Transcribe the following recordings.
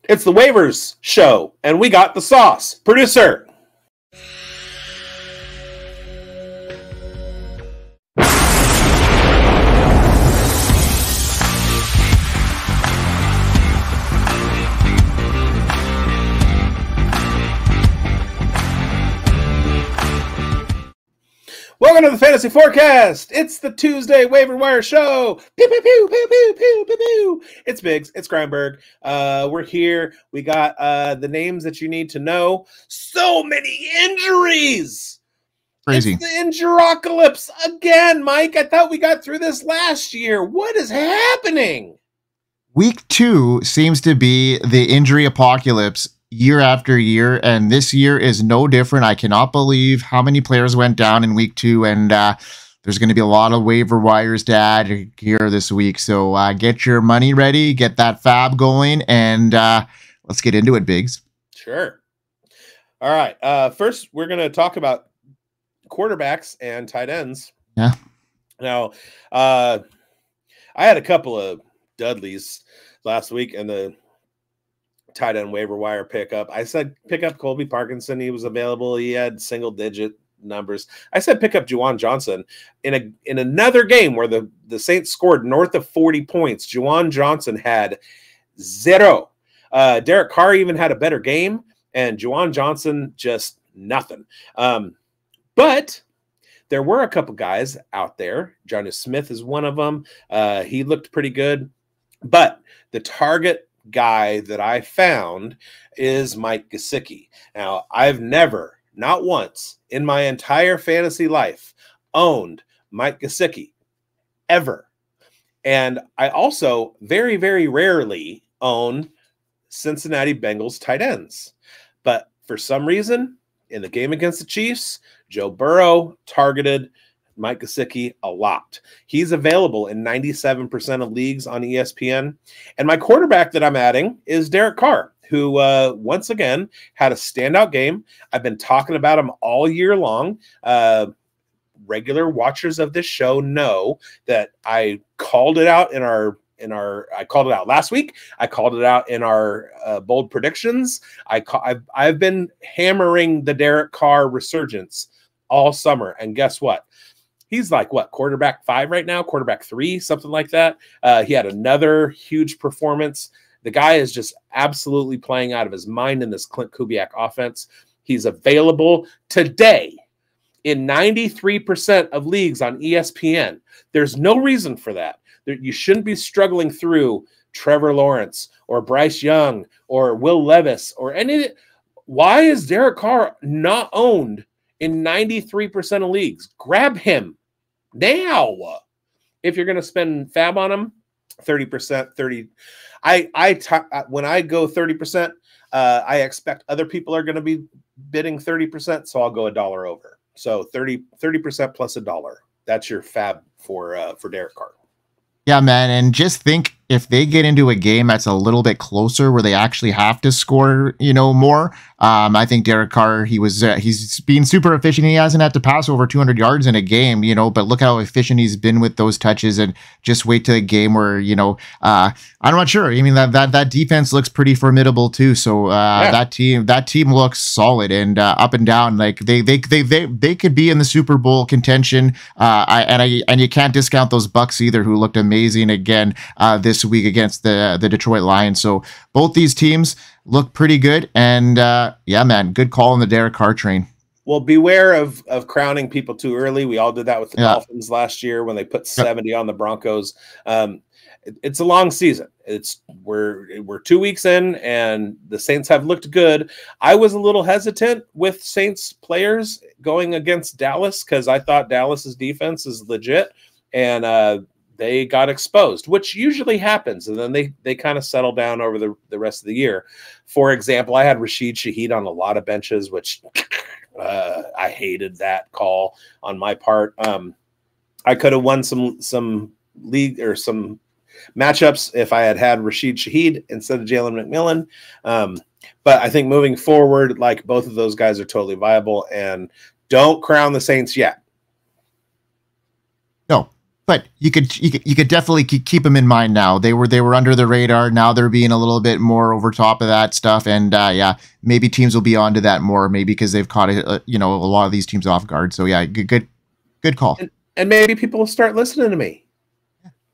It's the Waivers show, and we got the sauce. Producer. Welcome to the Fantasy Forecast. It's the Tuesday Waiver Wire Show. Pew, pew, pew, pew, pew, pew, pew, pew. It's Biggs. It's Grindberg. We're here. We got the names that you need to know. So many injuries. Crazy. It's the Injurocalypse again, Mike. I thought we got through this last year. What is happening? Week 2 seems to be the injury apocalypse year after year, and this year is no different. I cannot believe how many players went down in week 2, and there's going to be a lot of waiver wires to add here this week. So get your money ready, get that fab going, and let's get into it, Biggs. Sure. All right. First, we're going to talk about quarterbacks and tight ends. Yeah. Now, I had a couple of Dudleys last week, and the tight end waiver wire pickup. I said pick up Colby Parkinson. He was available. He had single digit numbers. I said pick up Juwan Johnson in another game where the Saints scored north of 40 points. Juwan Johnson had 0. Derek Carr even had a better game, and Juwan Johnson just nothing. But there were a couple guys out there. Jonnu Smith is one of them. He looked pretty good, but the target guy that I found is Mike Gesicki. Now, I've never, not once in my entire fantasy life, owned Mike Gesicki ever. And I also very, very rarely own Cincinnati Bengals tight ends. But for some reason, in the game against the Chiefs, Joe Burrow targeted Mike Gesicki a lot. He's available in 97% of leagues on ESPN. And my quarterback that I'm adding is Derek Carr, who once again had a standout game. I've been talking about him all year long. Regular watchers of this show know that I called it out I called it out last week. I called it out in our bold predictions. I've been hammering the Derek Carr resurgence all summer. And guess what? He's like, quarterback 5 right now, quarterback 3, something like that. He had another huge performance. The guy is just absolutely playing out of his mind in this Clint Kubiak offense. He's available today in 93% of leagues on ESPN. There's no reason for that. You shouldn't be struggling through Trevor Lawrence or Bryce Young or Will Levis or any. Why is Derek Carr not owned in 93% of leagues? Grab him now. If you're going to spend fab on him, 30%, 30. When I go 30%, I expect other people are going to be bidding 30%, so I'll go $1 over. So 30% plus $1. That's your fab for Derek Carr. Yeah, man, and just think if they get into a game that's a little bit closer where they actually have to score, more. I think Derek Carr, he's been super efficient. He hasn't had to pass over 200 yards in a game, but look how efficient he's been with those touches. And just wait till a game where, I'm not sure. I mean, that defense looks pretty formidable too. So that team looks solid and up and down. Like they could be in the Super Bowl contention. And you can't discount those Bucks either, who looked amazing again this week against the Detroit Lions. So both these teams look pretty good, and yeah, man, good call on the Derek Carr train. Well, beware of crowning people too early. We all did that with the Dolphins last year when they put 70 on the Broncos. It's a long season. We're 2 weeks in, and the Saints have looked good. I was a little hesitant with Saints players going against Dallas because I thought Dallas's defense is legit, and they got exposed, which usually happens, and then they kind of settle down over the rest of the year. For example, I had Rashid Shaheed on a lot of benches, which I hated that call on my part. I could have won some league or some matchups if I had Rashid Shaheed instead of Jalen McMillan. But I think moving forward, like, both of those guys are totally viable, and don't crown the Saints yet. No. But you could definitely keep them in mind now. They were under the radar. Now they're being a little bit more over top of that stuff. And yeah, maybe teams will be onto that more. Maybe because they've caught a lot of these teams off guard. So yeah, good call. And maybe people will start listening to me.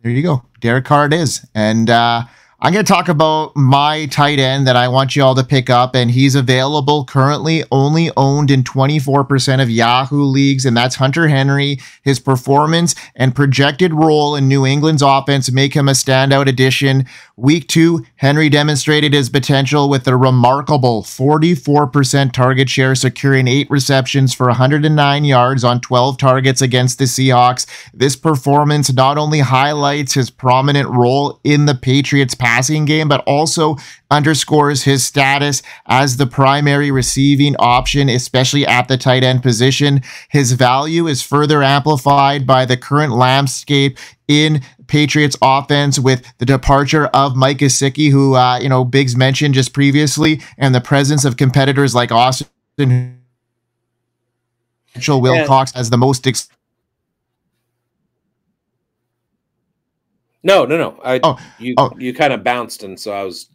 There you go. Derek Carr it is. And I'm going to talk about my tight end that I want you all to pick up, and he's available currently, only owned in 24% of Yahoo leagues, and that's Hunter Henry. His performance and projected role in New England's offense make him a standout addition. Week 2, Henry demonstrated his potential with a remarkable 44% target share, securing 8 receptions for 109 yards on 12 targets against the Seahawks. This performance not only highlights his prominent role in the Patriots' passing game, but also underscores his status as the primary receiving option, especially at the tight end position. His value is further amplified by the current landscape in Patriots offense with the departure of Mike Gesicki, who Biggs mentioned just previously, and the presence of competitors like Austin Wilcox as the most No. You kind of bounced, and so I was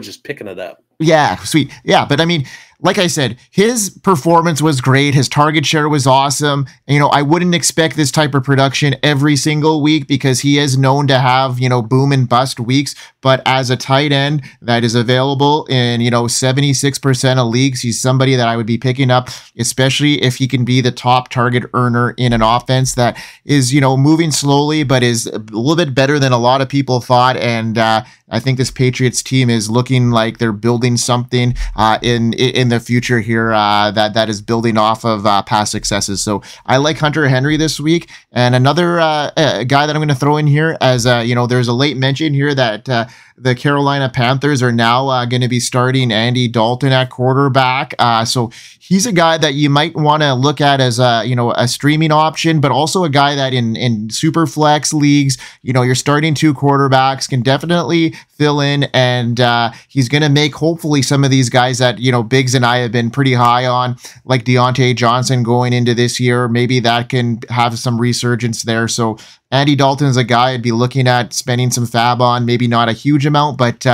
just picking it up. Yeah, sweet. Yeah, but I mean, like I said, his performance was great. His target share was awesome. I wouldn't expect this type of production every single week because he is known to have, boom and bust weeks. But as a tight end that is available in, 76% of leagues, he's somebody that I would be picking up, especially if he can be the top target earner in an offense that is, moving slowly, but is a little bit better than a lot of people thought. And I think this Patriots team is looking like they're building something in the future here that is building off of past successes. So I like Hunter Henry this week. And another guy that I'm going to throw in here as there's a late mention here that the Carolina Panthers are now going to be starting Andy Dalton at quarterback. So he's a guy that you might want to look at as a streaming option, but also a guy that in super flex leagues, you're starting 2 quarterbacks, can definitely fill in, and he's going to make hopefully some of these guys that Biggs and I have been pretty high on, like Deontay Johnson going into this year. Maybe that can have some resurgence there. So Andy Dalton is a guy I'd be looking at spending some fab on, maybe not a huge amount, but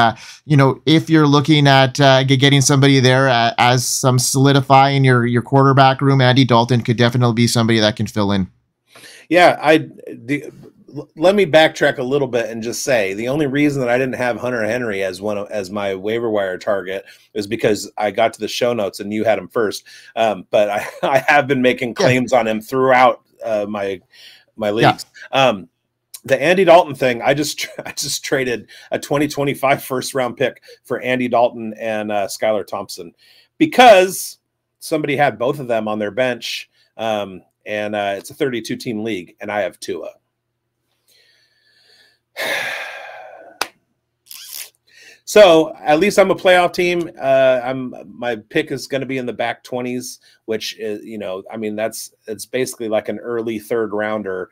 if you're looking at getting somebody there as some solidifying your quarterback room, Andy Dalton could definitely be somebody that can fill in. Yeah, let me backtrack a little bit and just say the only reason that I didn't have Hunter Henry as my waiver wire target is because I got to the show notes and you had him first. But I have been making claims on him throughout my leagues. Yeah. The Andy Dalton thing, I just traded a 2025 first round pick for Andy Dalton and Skylar Thompson because somebody had both of them on their bench. And it's a 32 team league and I have Tua. So at least I'm a playoff team. My pick is going to be in the back 20s, which is, it's basically like an early 3rd rounder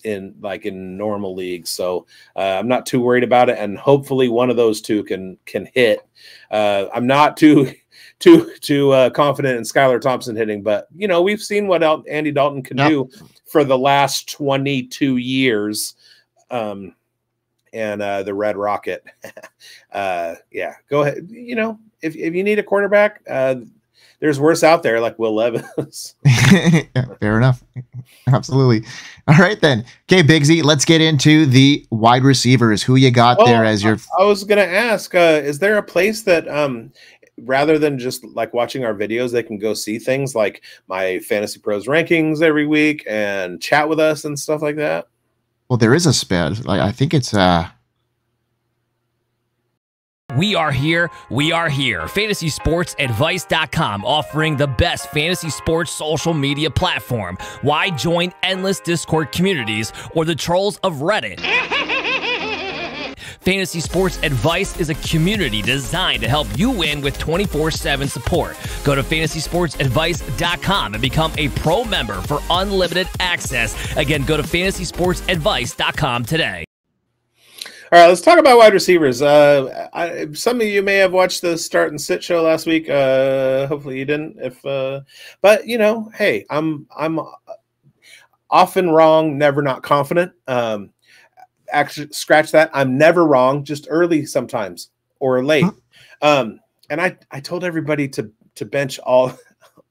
in normal leagues. So I'm not too worried about it. And hopefully one of those 2 can hit. I'm not too confident in Skylar Thompson hitting, but we've seen what Andy Dalton can do for the last 22 years. And the Red Rocket. Yeah, go ahead. If you need a quarterback, there's worse out there like Will Levis. Yeah, fair enough. Absolutely. All right, then. Okay, Biggsy, let's get into the wide receivers. Who you got there as your... I was going to ask, is there a place that rather than just like watching our videos, they can go see things like my Fantasy Pros rankings every week and chat with us and stuff like that? Well, there is a sped. I think it's We are here. FantasySportsAdvice.com, offering the best fantasy sports social media platform. Why join endless Discord communities or the trolls of Reddit? Fantasy Sports Advice is a community designed to help you win with 24/7 support. Go to FantasySportsAdvice.com and become a pro member for unlimited access. Again, go to FantasySportsAdvice.com today. All right, let's talk about wide receivers. Some of you may have watched the Start and Sit show last week. Hopefully you didn't. But hey, often wrong, never not confident. Actually, scratch that. I'm never wrong, just early sometimes or late. And I told everybody to bench all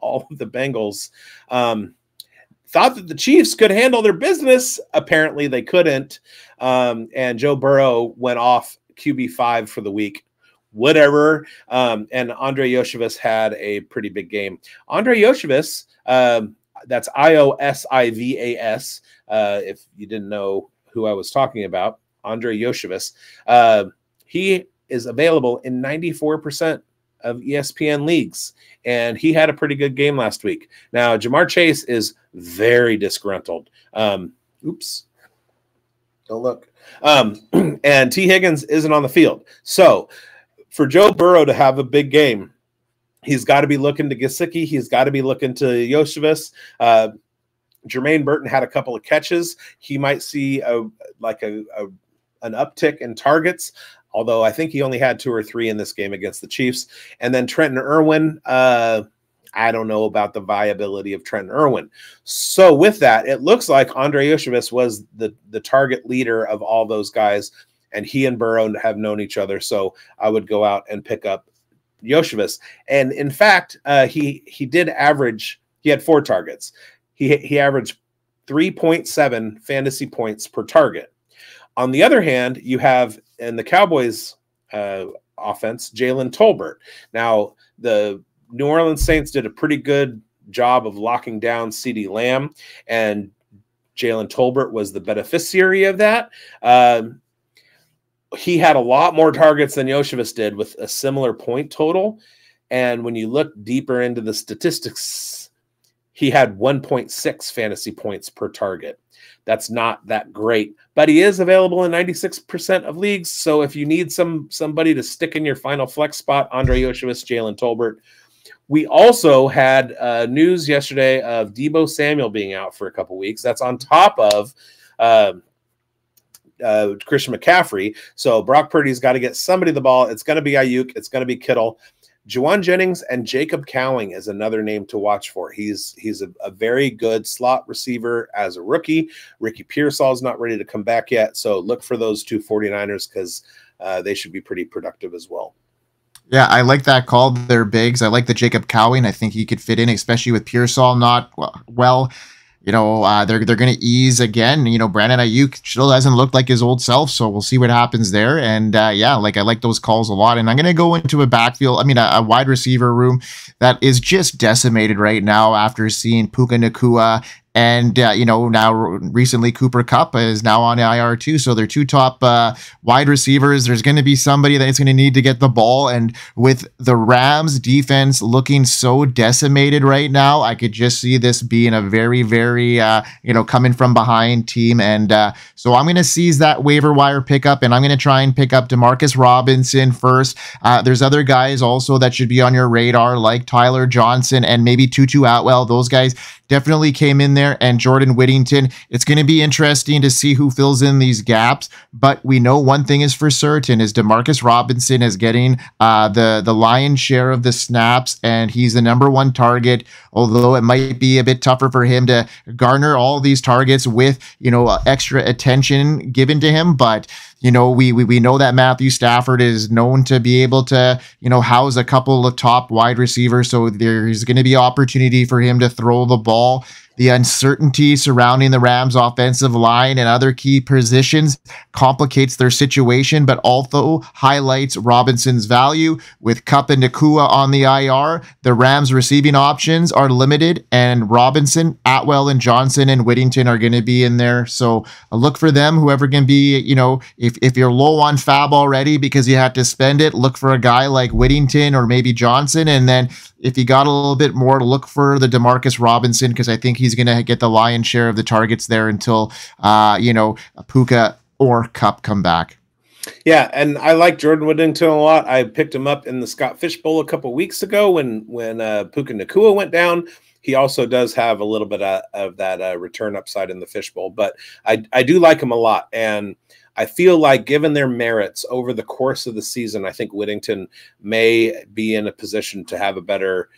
of the Bengals. Thought that the Chiefs could handle their business. Apparently they couldn't. And Joe Burrow went off QB5 for the week. Whatever. And Andre Yoshivas had a pretty big game. Andre Yoshivas, that's Iosivas. If you didn't know who I was talking about, Andre Yoshivas. He is available in 94% of ESPN leagues, and he had a pretty good game last week. Now, Jamar Chase is very disgruntled. Oops. Don't look. And T. Higgins isn't on the field. So for Joe Burrow to have a big game, he's got to be looking to Gesicki. He's got to be looking to Yoshivas. Jermaine Burton had a couple of catches. He might see an uptick in targets, although I think he only had 2 or 3 in this game against the Chiefs. And then Trenton Irwin, I don't know about the viability of Trenton Irwin. So with that, it looks like Andre Yoshivas was the target leader of all those guys, and he and Burrow have known each other. So I would go out and pick up Yoshivas. And in fact, he did average, he had 4 targets. He averaged 3.7 fantasy points per target. On the other hand, you have in the Cowboys offense, Jalen Tolbert. Now, the New Orleans Saints did a pretty good job of locking down CeeDee Lamb, and Jalen Tolbert was the beneficiary of that. He had a lot more targets than Yoshivas did with a similar point total. And when you look deeper into the statistics, he had 1.6 fantasy points per target. That's not that great, but he is available in 96% of leagues. So if you need somebody to stick in your final flex spot, Andre Yoshivas, Jalen Tolbert. We also had news yesterday of Deebo Samuel being out for a couple weeks. That's on top of Christian McCaffrey. So Brock Purdy's got to get somebody the ball. It's going to be Ayuk. It's going to be Kittle. Juwan Jennings and Jacob Cowing is another name to watch for. He's a very good slot receiver as a rookie. Ricky Pearsall's not ready to come back yet, so look for those 2 49ers because they should be pretty productive as well. Yeah, I like that call. They're bigs. I like the Jacob Cowing. I think he could fit in, especially with Pearsall not well. They're going to ease again. Brandon Ayuk still hasn't looked like his old self, so we'll see what happens there. And I like those calls a lot. And I'm going to go into a wide receiver room that is just decimated right now after seeing Puka Nacua. And, now recently Cooper Kupp is now on IR too. So they're 2 top wide receivers. There's going to be somebody that's going to need to get the ball. And with the Rams defense looking so decimated right now, I could just see this being a very, very, coming from behind team. And so I'm going to seize that waiver wire pickup, and I'm going to try and pick up Demarcus Robinson first. There's other guys also that should be on your radar, like Tyler Johnson and maybe Tutu Atwell. Those guys definitely came in there, and Jordan Whittington. It's going to be interesting to see who fills in these gaps, but we know one thing is for certain is Demarcus Robinson is getting the lion's share of the snaps, and he's the #1 target, although it might be a bit tougher for him to garner all these targets with, extra attention given to him. But we know that Matthew Stafford is known to be able to, house a couple of top wide receivers. So there's going to be opportunity for him to throw the ball. The uncertainty surrounding the Rams offensive line and other key positions complicates their situation, but also highlights Robinson's value. With Kupp and Nacua on the IR, the Rams receiving options are limited, and Robinson, Atwell, and Johnson and Whittington are going to be in there. So look for them, whoever can be, if you're low on fab already because you had to spend it, look for a guy like Whittington or maybe Johnson. And then if you got a little bit more, look for the Demarcus Robinson, because I think he's going to get the lion's share of the targets there until, Puka or Kupp come back. Yeah, and I like Jordan Whittington a lot. I picked him up in the Scott Fish Bowl a couple weeks ago when Puka Nacua went down. He also does have a little bit of that return upside in the Fish Bowl, but I do like him a lot. And I feel like given their merits over the course of the season, I think Whittington may be in a position to have a better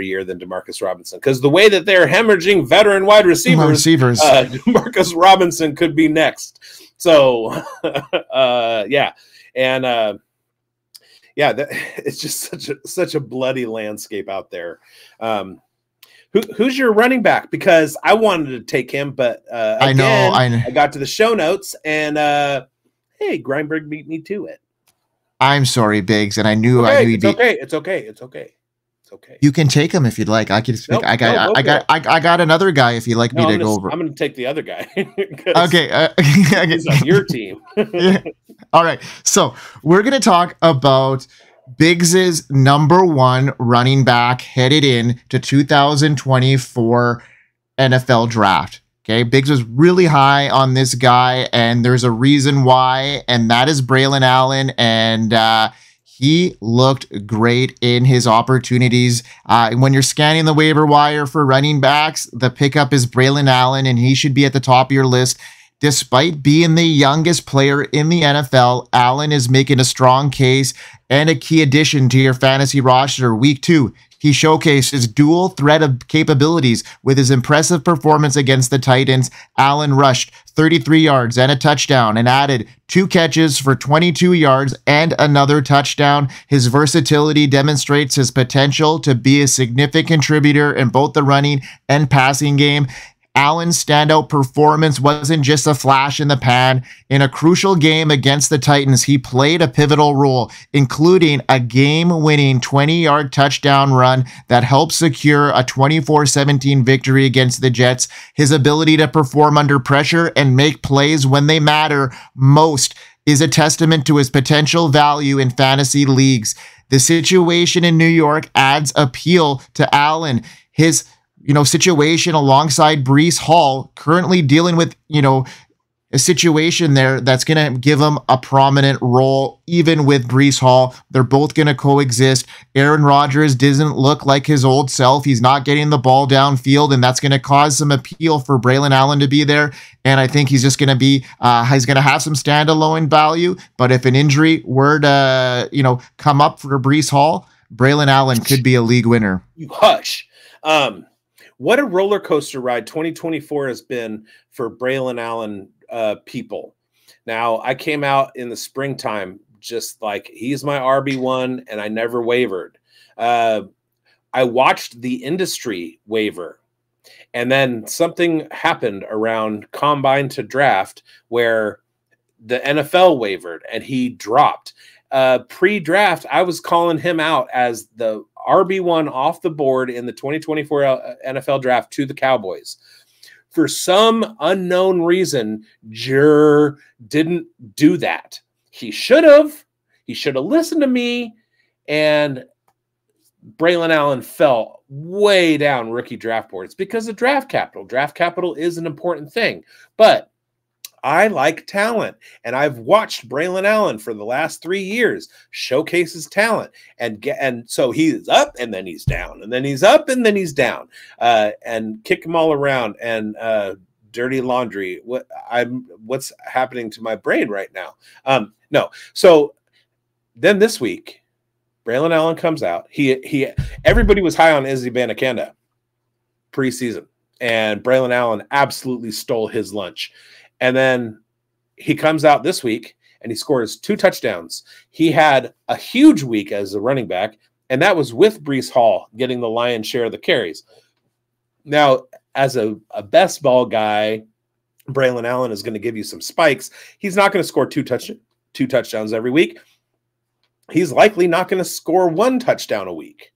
year than Demarcus Robinson. Because the way that they're hemorrhaging veteran wide receivers. Demarcus Robinson could be next. So, yeah. And, it's just such a bloody landscape out there. Who's your running back? Because I wanted to take him, but I got to the show notes and hey, Greinberg beat me to it. I'm sorry, Biggs, and I knew he'd be. It's okay. You can take him if you'd like. I can speak. I got another guy if you'd like me to go over. I'm going to take the other guy. Okay. He's on your team. Yeah. All right. So we're going to talk about Biggs's number one running back headed in to 2024 NFL draft. Okay. Biggs was really high on this guy, and there's a reason why, and that is Braelon Allen. And, he looked great in his opportunities. When you're scanning the waiver wire for running backs, the pickup is Braelon Allen, and he should be at the top of your list. Despite being the youngest player in the NFL, Allen is making a strong case and a key addition to your fantasy roster. Week 2, he showcased his dual threat of capabilities with his impressive performance against the Titans. Allen rushed 33 yards and a touchdown and added 2 catches for 22 yards and another touchdown. His versatility demonstrates his potential to be a significant contributor in both the running and passing game. Allen's standout performance wasn't just a flash in the pan. In a crucial game against the Titans, he played a pivotal role, including a game-winning 20-yard touchdown run that helped secure a 24-17 victory against the Jets. His ability to perform under pressure and make plays when they matter most is a testament to his potential value in fantasy leagues. The situation in New York adds appeal to Allen. His situation alongside Breece Hall, currently dealing with, a situation there that's going to give him a prominent role, even with Breece Hall. They're both going to coexist. Aaron Rodgers doesn't look like his old self. He's not getting the ball downfield, and that's going to cause some appeal for Braelon Allen to be there. And I think he's just going to be, he's going to have some standalone value. But if an injury were to, come up for Breece Hall, Braelon Allen could be a league winner. You hush. What a roller coaster ride 2024 has been for Braelon Allen people. Now, I came out in the springtime just like he's my RB1, and I never wavered. I watched the industry waiver, and then something happened around combine to draft where the NFL wavered and he dropped. Pre-draft, I was calling him out as the RB1 off the board in the 2024 NFL draft to the Cowboys. For some unknown reason, Jur didn't do that. He should have. He should have listened to me, and Braelon Allen fell way down rookie draft boards because of draft capital. Draft capital is an important thing, but I like talent, and I've watched Braelon Allen for the last 3 years showcase his talent, and so he's up and then he's down, and then he's up and then he's down, and kick him all around and dirty laundry. What's happening to my brain right now? No. So then this week, Braelon Allen comes out. Everybody was high on Izzy Banakanda preseason, and Braelon Allen absolutely stole his lunch. And then he comes out this week and he scores 2 touchdowns. He had a huge week as a running back, and that was with Breece Hall getting the lion's share of the carries. Now, as a best ball guy, Braelon Allen is going to give you some spikes. He's not going to score 2 touchdowns every week. He's likely not going to score 1 touchdown a week.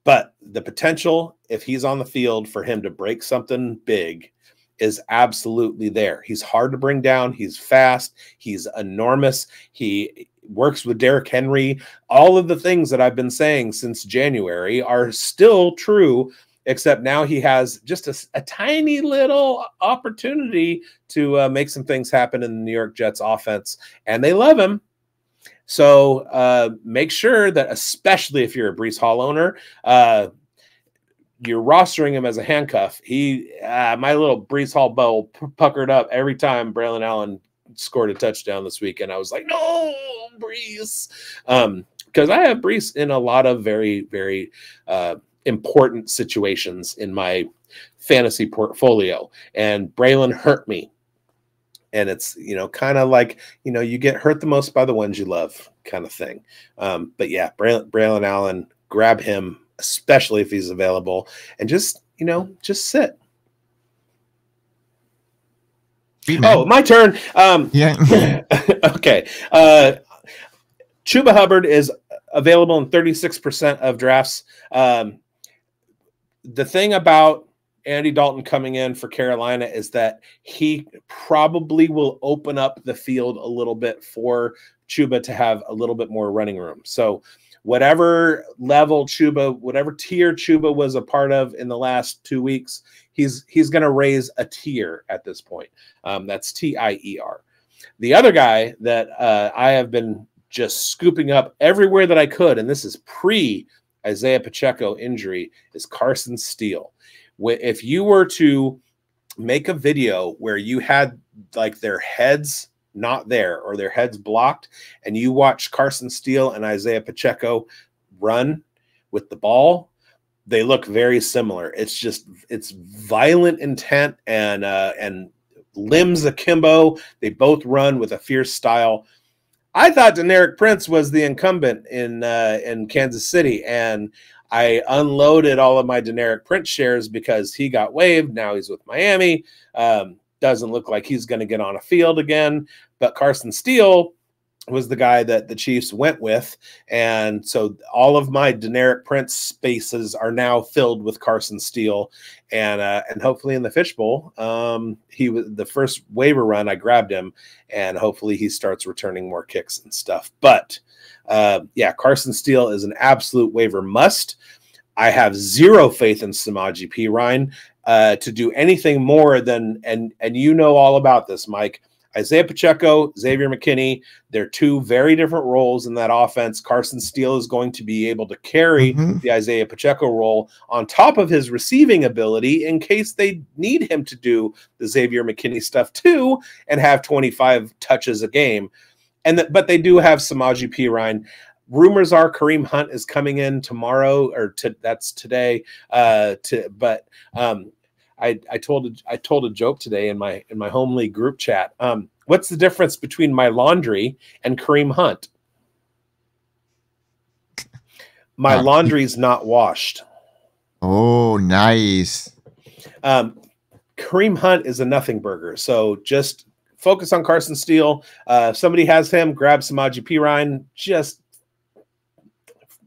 But the potential, if he's on the field, for him to break something big is absolutely there. He's hard to bring down. He's fast. He's enormous. He works with Derek Henry. All of the things that I've been saying since January are still true, except now he has just a tiny little opportunity to make some things happen in the New York Jets offense, and they love him. So make sure that, especially if you're a Breece Hall owner, you're rostering him as a handcuff. My little Breece Hall bow puckered up every time Braelon Allen scored a touchdown this weekend. I was like, no, Brees. Because I have Brees in a lot of very, very important situations in my fantasy portfolio. And Braelon hurt me. And it's, kind of like, you get hurt the most by the ones you love kind of thing. But yeah, Braelon Allen, grab him, especially if he's available, and just sit. Oh, my turn. Yeah. Okay. Chuba Hubbard is available in 36% of drafts. The thing about Andy Dalton coming in for Carolina is that he probably will open up the field a little bit for Chuba to have a little bit more running room. So whatever level Chuba, whatever tier Chuba was a part of in the last 2 weeks, he's going to raise a tier at this point. That's TIER. The other guy that I have been just scooping up everywhere that I could, and this is pre-Isaiah Pacheco injury, is Carson Steele. If you were to make a video where you had like their heads not there or their heads blocked, and you watch Carson Steele and Isaiah Pacheco run with the ball, they look very similar. It's violent intent and limbs akimbo. They both run with a fierce style. I thought Deneric Prince was the incumbent in Kansas City, and I unloaded all of my Deneric Prince shares because he got waived. Now he's with Miami. Doesn't look like he's going to get on a field again. But Carson Steele was the guy that the Chiefs went with. And so all of my Deneric Prince spaces are now filled with Carson Steele. And hopefully in the fishbowl, he was the first waiver run. I grabbed him, and hopefully he starts returning more kicks and stuff. But yeah, Carson Steele is an absolute waiver must. I have zero faith in Samaje Perine to do anything more than, and you know all about this, Mike. Isaiah Pacheco, Xavier McKinney, they're two very different roles in that offense. Carson Steele is going to be able to carry the Isaiah Pacheco role on top of his receiving ability in case they need him to do the Xavier McKinney stuff too and have 25 touches a game. But they do have Samaje Perine. Rumors are Kareem Hunt is coming in tomorrow, that's today. I told a joke today in my home league group chat. What's the difference between my laundry and Kareem Hunt? My laundry's not washed. Oh, nice. Kareem Hunt is a nothing burger. So just focus on Carson Steele. If somebody has him, grab Samaje Perine just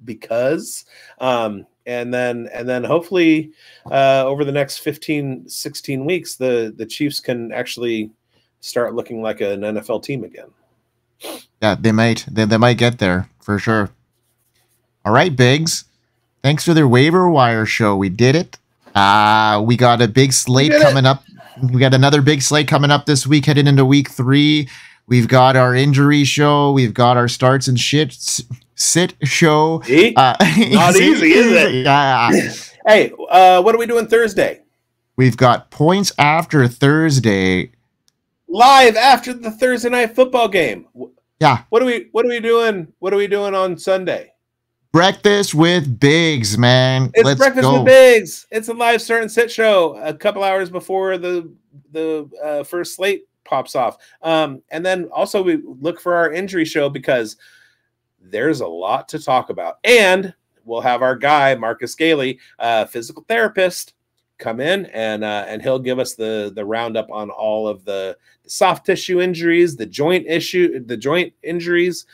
because. And then hopefully over the next 15-16 weeks, the Chiefs can actually start looking like an NFL team again. Yeah, they might. They might get there for sure. All right, Biggs. Thanks for the waiver wire show. We did it. We got a big slate coming up. We got another big slate coming up this week, heading into week 3. We've got our injury show. We've got our starts and sit show. Not easy, is it? Hey, what are we doing Thursday? We've got points after Thursday. Live after the Thursday night football game. Yeah. What are we doing? What are we doing on Sunday? Breakfast with Biggs, man. It's Breakfast with Biggs. It's a live start and sit show a couple hours before the first slate pops off. And then also we look for our injury show because there's a lot to talk about. And we'll have our guy, Marcus Gailey, physical therapist, come in and he'll give us the roundup on all of the soft tissue injuries, the joint injuries,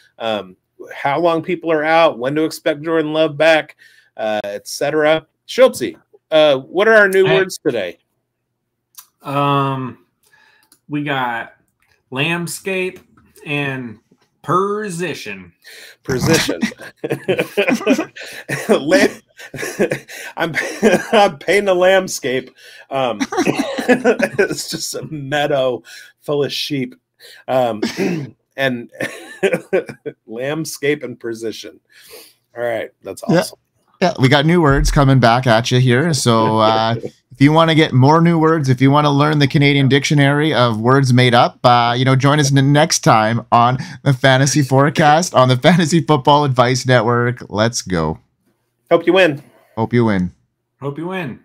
how long people are out, when to expect Jordan Love back, etc. Schultzy, what are our new words today? We got landscape and position. I'm painting a landscape. It's just a meadow full of sheep. And landscape and precision. All right, that's awesome. Yeah, we got new words coming back at you here. So if you want to get more new words, if you want to learn the Canadian Dictionary of words made up, join us next time on the Fantasy Forecast on the Fantasy Football Advice Network. Let's go. Hope you win. Hope you win. Hope you win.